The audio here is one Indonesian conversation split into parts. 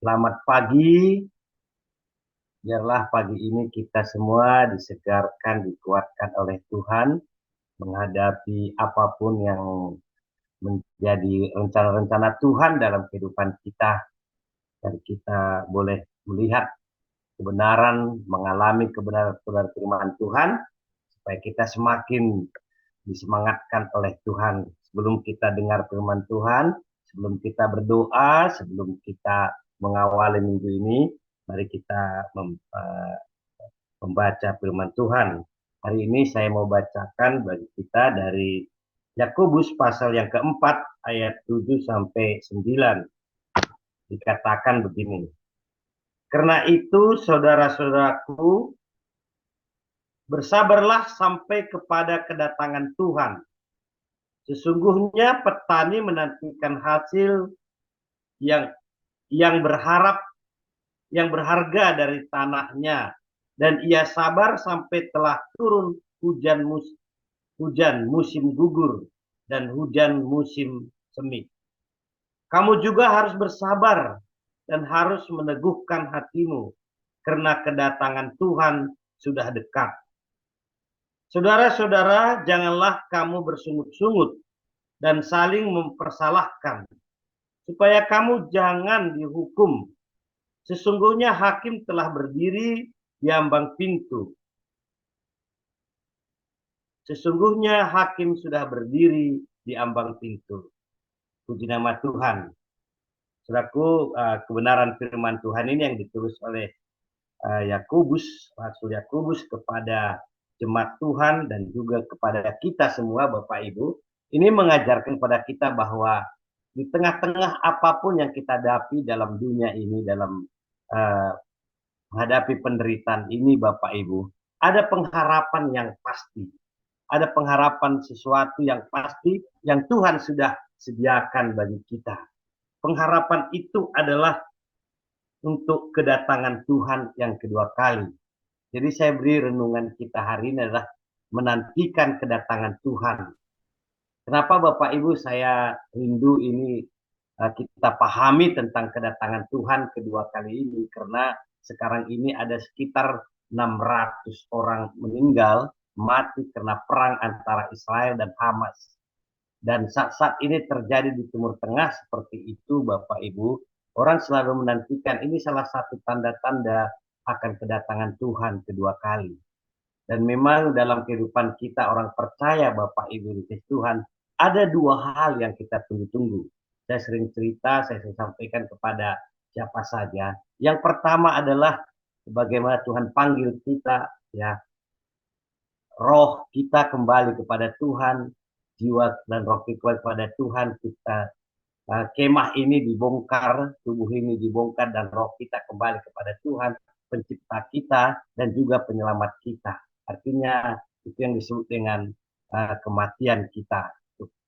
Selamat pagi, biarlah pagi ini kita semua disegarkan, dikuatkan oleh Tuhan menghadapi apapun yang menjadi rencana-rencana Tuhan dalam kehidupan kita. Dan kita boleh melihat kebenaran, mengalami kebenaran firman Tuhan, supaya kita semakin disemangatkan oleh Tuhan. Sebelum kita dengar firman Tuhan, sebelum kita berdoa, sebelum kita mengawali minggu ini, mari kita membaca firman Tuhan. Hari ini saya mau bacakan bagi kita dari Yakobus pasal yang keempat ayat 7 sampai 9. Dikatakan begini. Karena itu saudara-saudaraku, bersabarlah sampai kepada kedatangan Tuhan. Sesungguhnya petani menantikan hasil yang berharap, yang berharga dari tanahnya, dan ia sabar sampai telah turun hujan musim gugur dan hujan musim semi. Kamu juga harus bersabar dan harus meneguhkan hatimu, karena kedatangan Tuhan sudah dekat. Saudara-saudara, janganlah kamu bersungut-sungut dan saling mempersalahkan, supaya kamu jangan dihukum. Sesungguhnya hakim telah berdiri di ambang pintu. Sesungguhnya hakim sudah berdiri di ambang pintu. Puji nama Tuhan. Saudaraku, kebenaran firman Tuhan ini yang ditulis oleh Yakobus, Rasul Yakobus kepada jemaat Tuhan dan juga kepada kita semua Bapak Ibu. Ini mengajarkan kepada kita bahwa di tengah-tengah apapun yang kita hadapi dalam dunia ini, dalam uh, menghadapi penderitaan ini Bapak Ibu, ada pengharapan yang pasti. Ada pengharapan sesuatu yang pasti yang Tuhan sudah sediakan bagi kita. Pengharapan itu adalah untuk kedatangan Tuhan yang kedua kali. Jadi saya beri renungan kita hari ini adalah menantikan kedatangan Tuhan. Kenapa Bapak Ibu saya rindu ini kita pahami tentang kedatangan Tuhan kedua kali ini, karena sekarang ini ada sekitar 600 orang meninggal mati karena perang antara Israel dan Hamas. Dan saat-saat ini terjadi di Timur Tengah seperti itu Bapak Ibu, orang selalu menantikan, ini salah satu tanda-tanda akan kedatangan Tuhan kedua kali. Dan memang dalam kehidupan kita orang percaya Bapak Ibu di Tuhan, ada dua hal yang kita tunggu-tunggu. Saya sering cerita, saya sering sampaikan kepada siapa saja. Yang pertama adalah bagaimana Tuhan panggil kita, ya, roh kita kembali kepada Tuhan, jiwa dan roh kita kepada Tuhan. Kita kemah ini dibongkar, tubuh ini dibongkar, dan roh kita kembali kepada Tuhan, pencipta kita dan juga penyelamat kita. Artinya itu yang disebut dengan kematian kita.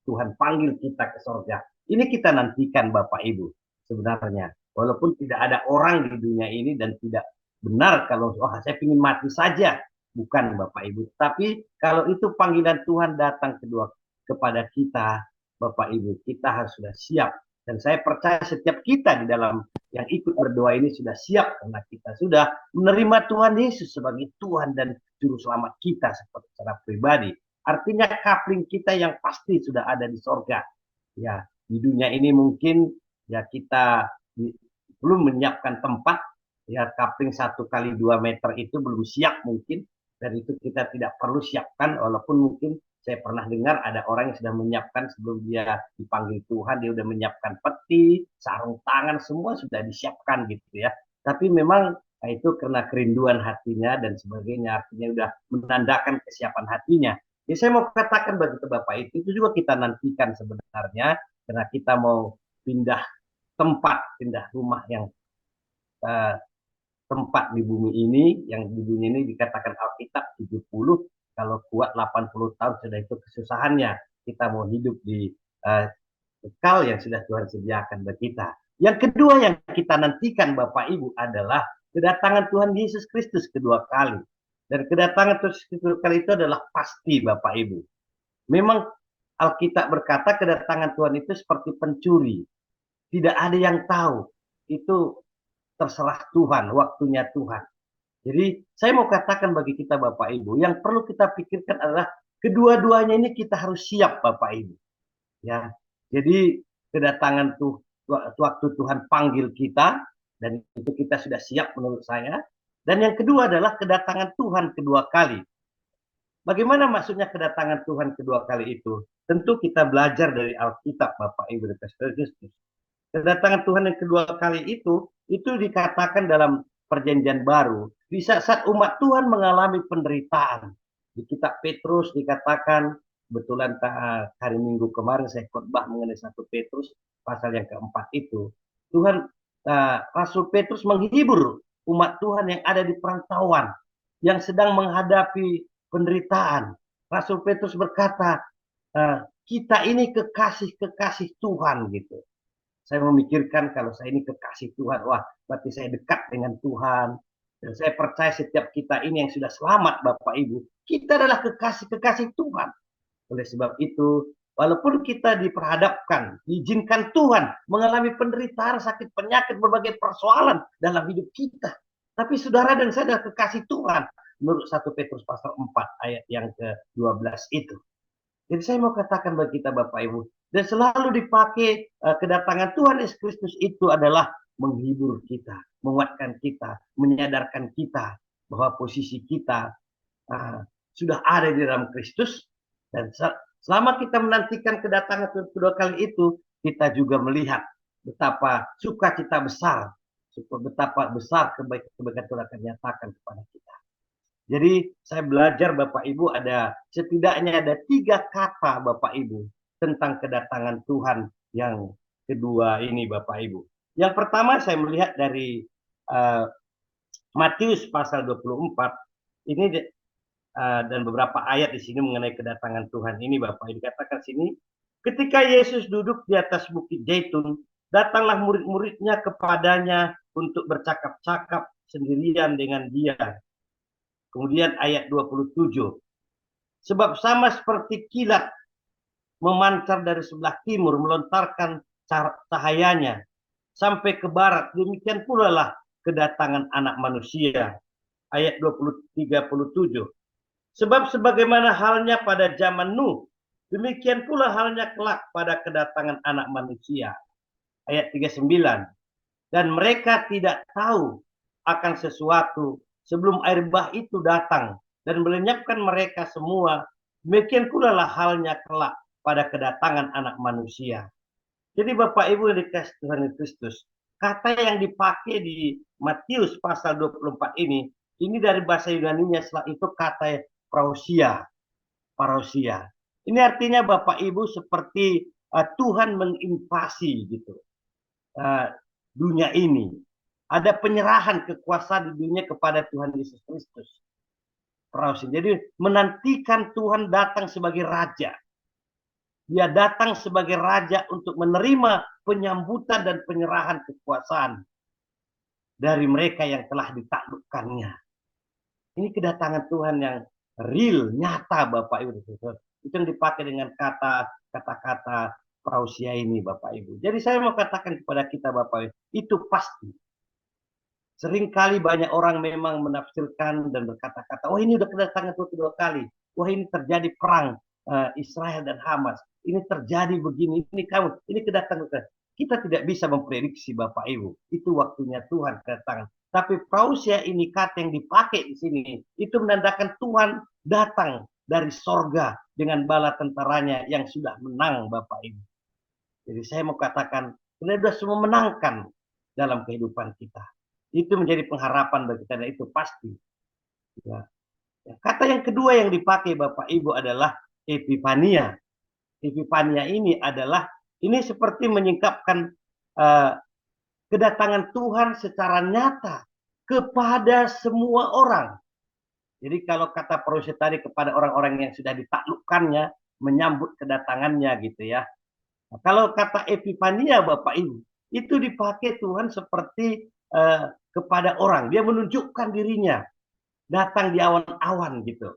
Tuhan panggil kita ke sorga. Ini kita nantikan Bapak Ibu sebenarnya. Walaupun tidak ada orang di dunia ini dan tidak benar kalau saya ingin mati saja. Bukan Bapak Ibu. Tapi kalau itu panggilan Tuhan datang kedua kepada kita, Bapak Ibu, kita harus sudah siap. Dan saya percaya setiap kita di dalam yang ikut berdoa ini sudah siap, karena kita sudah menerima Tuhan Yesus sebagai Tuhan dan Juru Selamat kita secara pribadi. Artinya kapling kita yang pasti sudah ada di sorga. Ya, di dunia ini mungkin ya kita belum menyiapkan tempat. Ya, kapling 1 kali 2 meter itu belum siap mungkin. Dan itu kita tidak perlu siapkan, walaupun mungkin saya pernah dengar ada orang yang sudah menyiapkan sebelum dia dipanggil Tuhan, dia sudah menyiapkan peti, sarung tangan, semua sudah disiapkan gitu ya. Tapi memang itu karena kerinduan hatinya dan sebagainya, artinya sudah menandakan kesiapan hatinya. Jadi saya mau katakan bagi Bapak itu juga kita nantikan sebenarnya, karena kita mau pindah tempat, pindah rumah yang uh, tempat di bumi ini, yang di bumi ini dikatakan Alkitab 70, kalau kuat 80 tahun sudah itu kesusahannya. Kita mau hidup di kekal yang sudah Tuhan sediakan bagi kita. Yang kedua yang kita nantikan Bapak Ibu adalah kedatangan Tuhan Yesus Kristus kedua kali. Dan kedatangan Tuhan Yesus kedua kali itu adalah pasti Bapak Ibu. Memang Alkitab berkata kedatangan Tuhan itu seperti pencuri. Tidak ada yang tahu. Itu terserah Tuhan, waktunya Tuhan. Jadi saya mau katakan bagi kita Bapak Ibu, yang perlu kita pikirkan adalah kedua-duanya ini kita harus siap Bapak Ibu. Ya, jadi kedatangan waktu Tuhan panggil kita, dan itu kita sudah siap menurut saya. Dan yang kedua adalah kedatangan Tuhan kedua kali. Bagaimana maksudnya kedatangan Tuhan kedua kali itu? Tentu kita belajar dari Alkitab Bapak Ibu dan Kristus. Kedatangan Tuhan yang kedua kali itu dikatakan dalam Perjanjian Baru di saat umat Tuhan mengalami penderitaan. Di kitab Petrus dikatakan, kebetulan hari Minggu kemarin saya khotbah mengenai 1 Petrus pasal yang keempat itu. Tuhan Rasul Petrus menghibur umat Tuhan yang ada di perantauan, yang sedang menghadapi penderitaan. Rasul Petrus berkata, kita ini kekasih-kekasih Tuhan gitu. Saya memikirkan kalau saya ini kekasih Tuhan, wah berarti saya dekat dengan Tuhan. Dan saya percaya setiap kita ini yang sudah selamat Bapak Ibu, kita adalah kekasih-kekasih Tuhan. Oleh sebab itu, walaupun kita diperhadapkan, diizinkan Tuhan mengalami penderitaan, sakit, penyakit, berbagai persoalan dalam hidup kita. Tapi saudara dan saya adalah kekasih Tuhan. Menurut 1 Petrus pasal 4 ayat yang ke-12 itu. Jadi saya mau katakan bagi kita Bapak Ibu, dan selalu dipakai kedatangan Tuhan Yesus Kristus itu adalah menghibur kita, menguatkan kita, menyadarkan kita bahwa posisi kita sudah ada di dalam Kristus. Dan selama kita menantikan kedatangan kedua kali itu, kita juga melihat betapa sukacita besar, betapa besar kebaikan Tuhan akan nyatakan kepada kita. Jadi saya belajar Bapak Ibu setidaknya ada 3 kata Bapak Ibu tentang kedatangan Tuhan yang kedua ini Bapak Ibu. Yang pertama saya melihat dari Matius pasal 24 ini dan beberapa ayat di sini mengenai kedatangan Tuhan ini Bapak Ibu. Dikatakan sini, ketika Yesus duduk di atas bukit Zaitun, datanglah murid-muridnya kepadanya untuk bercakap-cakap sendirian dengan dia. Kemudian ayat 27. Sebab sama seperti kilat memancar dari sebelah timur, melontarkan cahayanya sampai ke barat, demikian pula lah kedatangan Anak Manusia. Ayat 37. Sebab sebagaimana halnya pada zaman Nuh, demikian pula halnya kelak pada kedatangan Anak Manusia. Ayat 39. Dan mereka tidak tahu akan sesuatu sebelum air bah itu datang dan melenyapkan mereka semua, demikian pula lah halnya kelak pada kedatangan Anak Manusia. Jadi Bapak Ibu yang dikasih Tuhan Kristus, kata yang dipakai di Matius pasal 24 ini dari bahasa Yunani-nya itu kata parousia. Ini artinya Bapak Ibu seperti Tuhan menginvasi gitu dunia ini. Ada penyerahan kekuasaan di dunia kepada Tuhan Yesus Kristus. Jadi menantikan Tuhan datang sebagai Raja. Dia datang sebagai Raja untuk menerima penyambutan dan penyerahan kekuasaan dari mereka yang telah ditaklukkannya. Ini kedatangan Tuhan yang real, nyata Bapak Ibu. Itu yang dipakai dengan kata-kata parousia ini Bapak Ibu. Jadi saya mau katakan kepada kita Bapak Ibu, itu pasti. Seringkali banyak orang memang menafsirkan dan berkata-kata, wah ini udah kedatangan Tuhan kedua kali. Wah ini terjadi perang Israel dan Hamas. Ini terjadi begini, ini kedatangan Tuhan. Kita tidak bisa memprediksi Bapak Ibu. Itu waktunya Tuhan kedatangan. Tapi parousia ini kata yang dipakai di sini, itu menandakan Tuhan datang dari sorga dengan bala tentaranya yang sudah menang Bapak Ibu. Jadi saya mau katakan, kita sudah semua menangkan dalam kehidupan kita. Itu menjadi pengharapan bagi kita, itu pasti. Ya. Kata yang kedua yang dipakai Bapak Ibu adalah epifania. Epifania ini seperti menyingkapkan kedatangan Tuhan secara nyata kepada semua orang. Jadi kalau kata parousia tadi kepada orang-orang yang sudah ditaklukkannya, menyambut kedatangannya gitu ya. Nah, kalau kata epifania Bapak Ibu, itu dipakai Tuhan seperti kepada orang. Dia menunjukkan dirinya datang di awan-awan gitu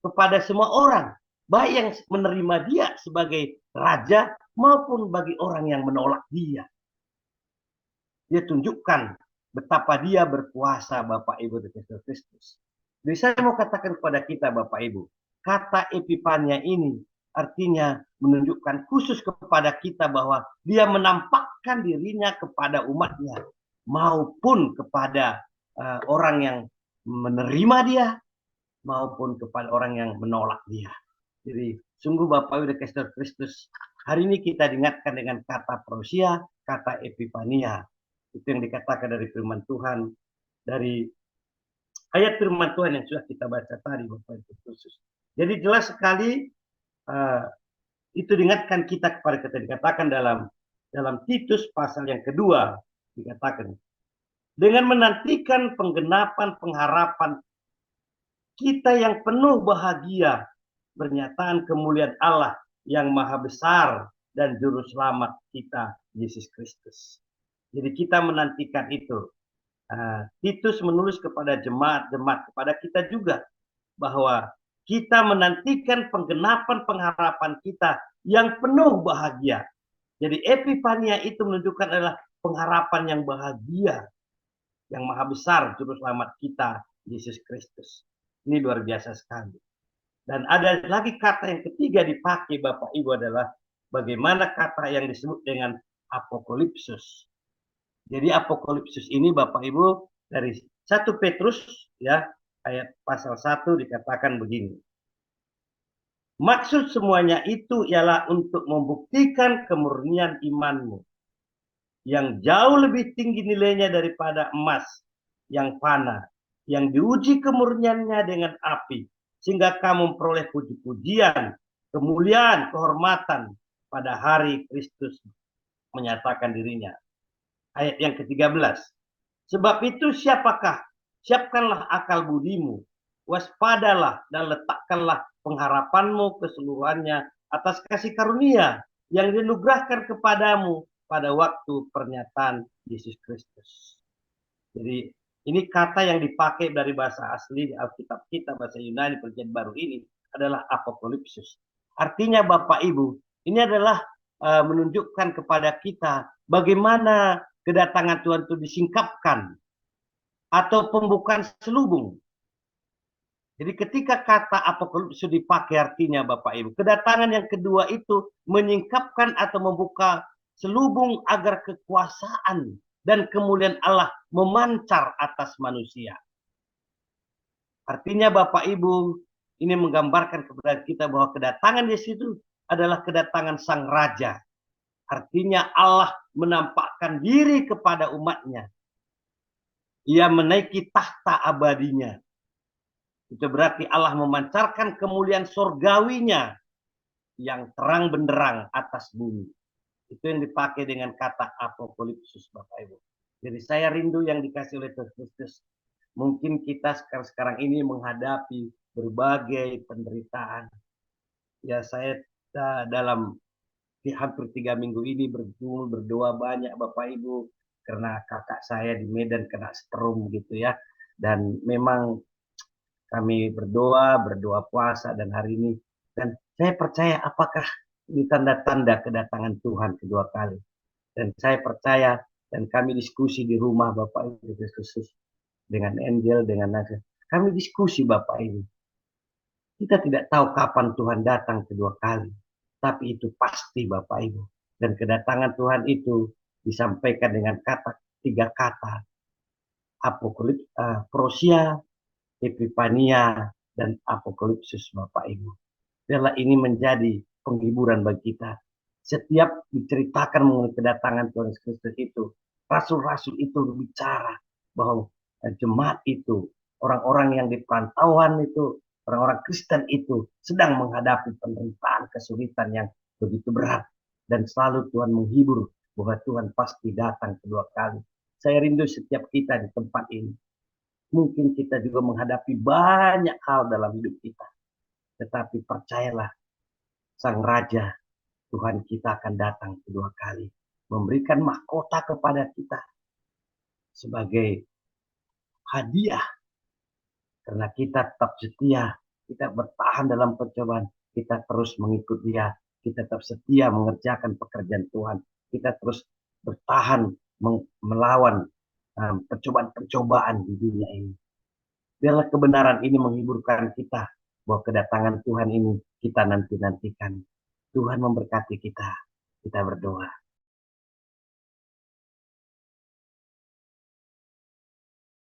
kepada semua orang, baik yang menerima dia sebagai raja maupun bagi orang yang menolak dia. Dia tunjukkan betapa dia berkuasa Bapak Ibu di Kristus. Jadi saya mau katakan kepada kita Bapak Ibu, kata Epifania ini artinya menunjukkan khusus kepada kita bahwa dia menampakkan dirinya kepada umatnya maupun kepada orang yang menerima dia maupun kepada orang yang menolak dia. Jadi sungguh Bapak Ibu di Kristus, hari ini kita diingatkan dengan kata parousia, kata Epifania. Itu yang dikatakan dari firman Tuhan, dari ayat firman Tuhan yang sudah kita baca tadi Bapak Ibu khusus. Jadi jelas sekali itu diingatkan kita kepada kita, dikatakan dalam Titus pasal yang kedua, dikatakan dengan menantikan penggenapan pengharapan kita yang penuh bahagia, pernyataan kemuliaan Allah yang maha besar dan juru selamat kita Yesus Kristus. Jadi kita menantikan itu. Titus menulis kepada jemaat-jemaat, kepada kita juga, bahwa kita menantikan penggenapan pengharapan kita yang penuh bahagia. Jadi Epifania itu menunjukkan adalah pengharapan yang bahagia, yang maha besar juru selamat kita Yesus Kristus. Ini luar biasa sekali. Dan ada lagi kata yang ketiga dipakai Bapak Ibu adalah bagaimana kata yang disebut dengan apokalipsus. Jadi apokalipsus ini Bapak Ibu dari 1 Petrus ya ayat pasal 1 dikatakan begini. Maksud semuanya itu ialah untuk membuktikan kemurnian imanmu yang jauh lebih tinggi nilainya daripada emas yang fana, yang diuji kemurniannya dengan api, sehingga kamu memperoleh puji-pujian, kemuliaan, kehormatan pada hari Kristus menyatakan dirinya. Ayat yang ke-13. Sebab itu siapkanlah akal budimu, waspadalah dan letakkanlah pengharapanmu keseluruhannya atas kasih karunia yang dianugerahkan kepadamu pada waktu pernyataan Yesus Kristus. Jadi ini kata yang dipakai dari bahasa asli di Alkitab kita, bahasa Yunani Perjanjian Baru ini adalah apokalipsus. Artinya Bapak Ibu, ini adalah menunjukkan kepada kita bagaimana kedatangan Tuhan itu disingkapkan atau pembukaan selubung. Jadi ketika kata apokalipsus dipakai artinya Bapak Ibu, kedatangan yang kedua itu menyingkapkan atau membuka selubung agar kekuasaan dan kemuliaan Allah memancar atas manusia. Artinya Bapak Ibu, ini menggambarkan kepada kita bahwa kedatangan Yesus itu adalah kedatangan Sang Raja. Artinya Allah menampakkan diri kepada umatnya. Ia menaiki tahta abadinya. Itu berarti Allah memancarkan kemuliaan surgawinya yang terang benderang atas bumi. Itu yang dipakai dengan kata apokalipsus Bapak Ibu. Jadi saya rindu yang dikasih oleh Kristus. Mungkin kita sekarang ini menghadapi berbagai penderitaan. Ya saya dalam hampir 3 minggu ini berdoa banyak Bapak Ibu. Karena kakak saya di Medan kena strom gitu ya. Dan memang kami berdoa puasa dan hari ini. Dan saya percaya apakah ini tanda-tanda kedatangan Tuhan kedua kali. Dan saya percaya dan kami diskusi di rumah Bapak Ibu Kristus dengan Angel, dengan Nasir. Kami diskusi Bapak Ibu. Kita tidak tahu kapan Tuhan datang kedua kali. Tapi itu pasti Bapak Ibu. Dan kedatangan Tuhan itu disampaikan dengan tiga kata. Apokalips, parousia, Epifania, dan apokalipsus Bapak Ibu. Biarlah ini menjadi penghiburan bagi kita. Setiap diceritakan mengenai kedatangan Tuhan Yesus Kristus itu, rasul-rasul itu berbicara bahwa jemaat itu, orang-orang yang di perantauan itu, orang-orang Kristen itu sedang menghadapi penderitaan, kesulitan yang begitu berat. Dan selalu Tuhan menghibur bahwa Tuhan pasti datang kedua kali. Saya rindu setiap kita di tempat ini. Mungkin kita juga menghadapi banyak hal dalam hidup kita. Tetapi percayalah, Sang Raja, Tuhan kita akan datang kedua kali. Memberikan mahkota kepada kita sebagai hadiah. Karena kita tetap setia, kita bertahan dalam percobaan, kita terus mengikut Dia, kita tetap setia mengerjakan pekerjaan Tuhan, kita terus bertahan melawan percobaan-percobaan di dunia ini. Biarlah kebenaran ini menghiburkan kita bahwa kedatangan Tuhan ini kita nanti-nantikan. Tuhan memberkati kita. Kita berdoa.